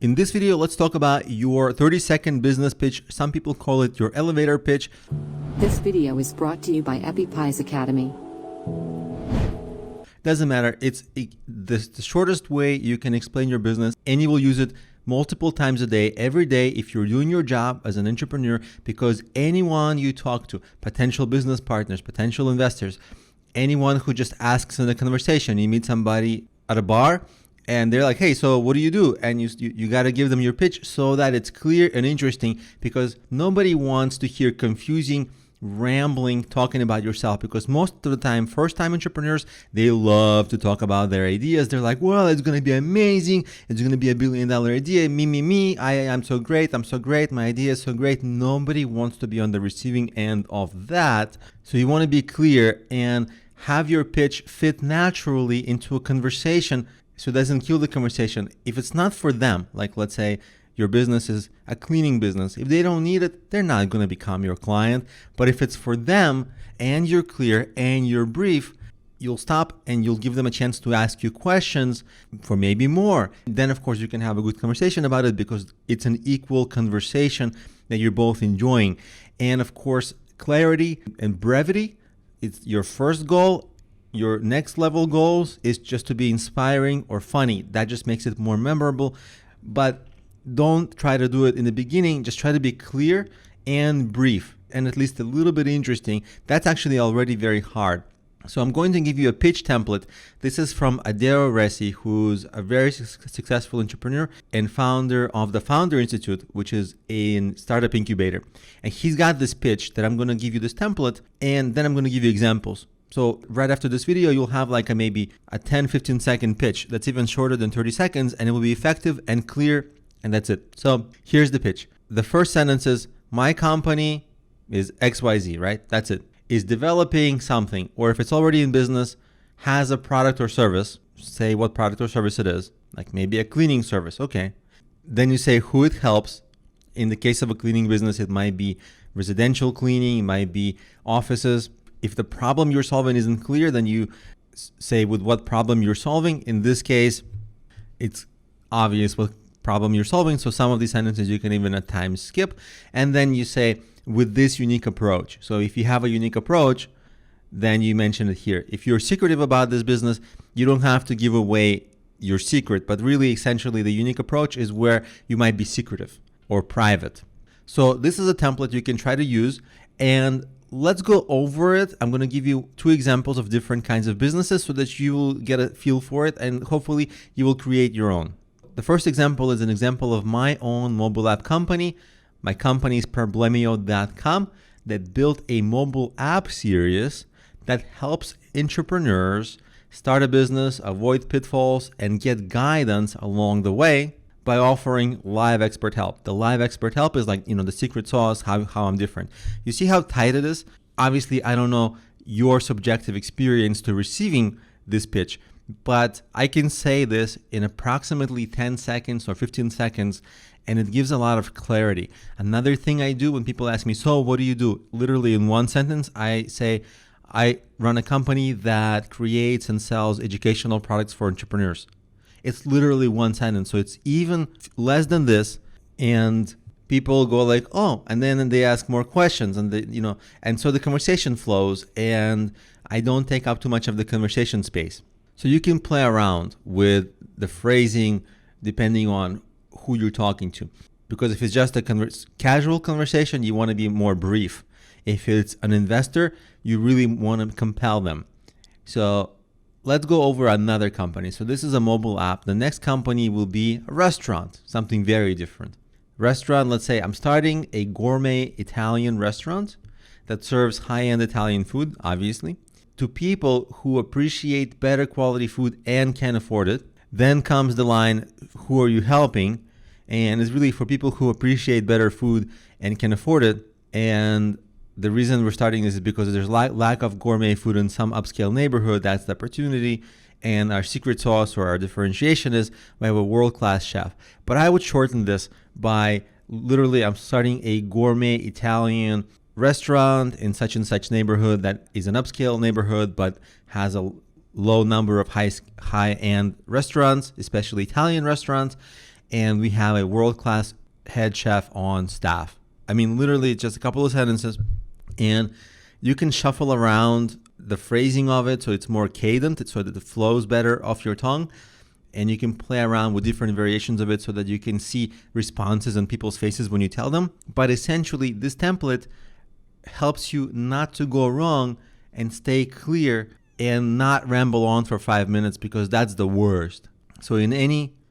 In this video, let's talk about your 30-second business pitch. Some people call it your elevator pitch. This video is brought to you by EpiPies Academy. Doesn't matter. It's the shortest way you can explain your business, and you will use it multiple times a day, every day, if you're doing your job as an entrepreneur, because anyone you talk to, potential business partners, potential investors, anyone who just asks in a conversation, you meet somebody at a bar, and they're like, hey, so what do you do? And you got to give them your pitch so that it's clear and interesting, because nobody wants to hear confusing, rambling, talking about yourself, because most of the time, first-time entrepreneurs, they love to talk about their ideas. They're like, well, it's going to be amazing. It's going to be $1 billion idea. Me. I'm so great. I'm so great. My idea is so great. Nobody wants to be on the receiving end of that. So you want to be clear and have your pitch fit naturally into a conversation, so it doesn't kill the conversation. If it's not for them, like let's say your business is a cleaning business, if they don't need it, they're not going to become your client. But if it's for them and you're clear and you're brief, you'll stop and you'll give them a chance to ask you questions for maybe more. Then of course you can have a good conversation about it, because it's an equal conversation that you're both enjoying. And of course, clarity and brevity, it's your first goal. Your next level goals is just to be inspiring or funny. That just makes it more memorable. But don't try to do it in the beginning. Just try to be clear and brief and at least a little bit interesting. That's actually already very hard. So I'm going to give you a pitch template. This is from Adero Resi, who's a very successful entrepreneur and founder of the Founder Institute, which is a startup incubator. And he's got this pitch that I'm going to give you this template, and then I'm going to give you examples. So right after this video, you'll have like maybe a 10-15 second pitch that's even shorter than 30 seconds, and it will be effective and clear, and that's it. So here's the pitch. The first sentence is, my company is XYZ, right? That's it. Is developing something, or if it's already in business, has a product or service. Say what product or service it is, like maybe a cleaning service. Okay. Then you say who it helps. In the case of a cleaning business, it might be residential cleaning, it might be offices. If the problem you're solving isn't clear, then you say with what problem you're solving. In this case, it's obvious what problem you're solving. So some of these sentences you can even at times skip. And then you say with this unique approach. So if you have a unique approach, then you mention it here. If you're secretive about this business, you don't have to give away your secret, but really essentially the unique approach is where you might be secretive or private. So this is a template you can try to use, and let's go over it. I'm going to give you 2 examples of different kinds of businesses so that you will get a feel for it, and hopefully you will create your own. The first example is an example of my own mobile app company. My company is Problemio.com, that built a mobile app series that helps entrepreneurs start a business, avoid pitfalls, and get guidance along the way by offering live expert help. The live expert help is like, the secret sauce, how I'm different. You see how tight it is? Obviously, I don't know your subjective experience to receiving this pitch, but I can say this in approximately 10 seconds or 15 seconds, and it gives a lot of clarity. Another thing I do when people ask me, so what do you do? Literally in one sentence, I say, I run a company that creates and sells educational products for entrepreneurs. It's literally one sentence. So it's even less than this. And people go like, oh, and then they ask more questions, and and so the conversation flows, and I don't take up too much of the conversation space. So you can play around with the phrasing depending on who you're talking to. Because if it's just a casual conversation, you want to be more brief. If it's an investor, you really want to compel them. So let's go over another company. So this is a mobile app. The next company will be a restaurant, something very different. Restaurant, let's say I'm starting a gourmet Italian restaurant that serves high-end Italian food, obviously, to people who appreciate better quality food and can afford it. Then comes the line, who are you helping? And it's really for people who appreciate better food and can afford it. And the reason we're starting this is because there's lack of gourmet food in some upscale neighborhood. That's the opportunity. And our secret sauce or our differentiation is we have a world-class chef. But I would shorten this by literally, I'm starting a gourmet Italian restaurant in such and such neighborhood that is an upscale neighborhood but has a low number of high-end restaurants, especially Italian restaurants. and we have a world-class head chef on staff. I mean, literally just a couple of sentences, and you can shuffle around the phrasing of it so it's more cadent, so that it flows better off your tongue. And you can play around with different variations of it so that you can see responses on people's faces when you tell them. But essentially, this template helps you not to go wrong and stay clear and not ramble on for 5 minutes, because that's the worst. So in any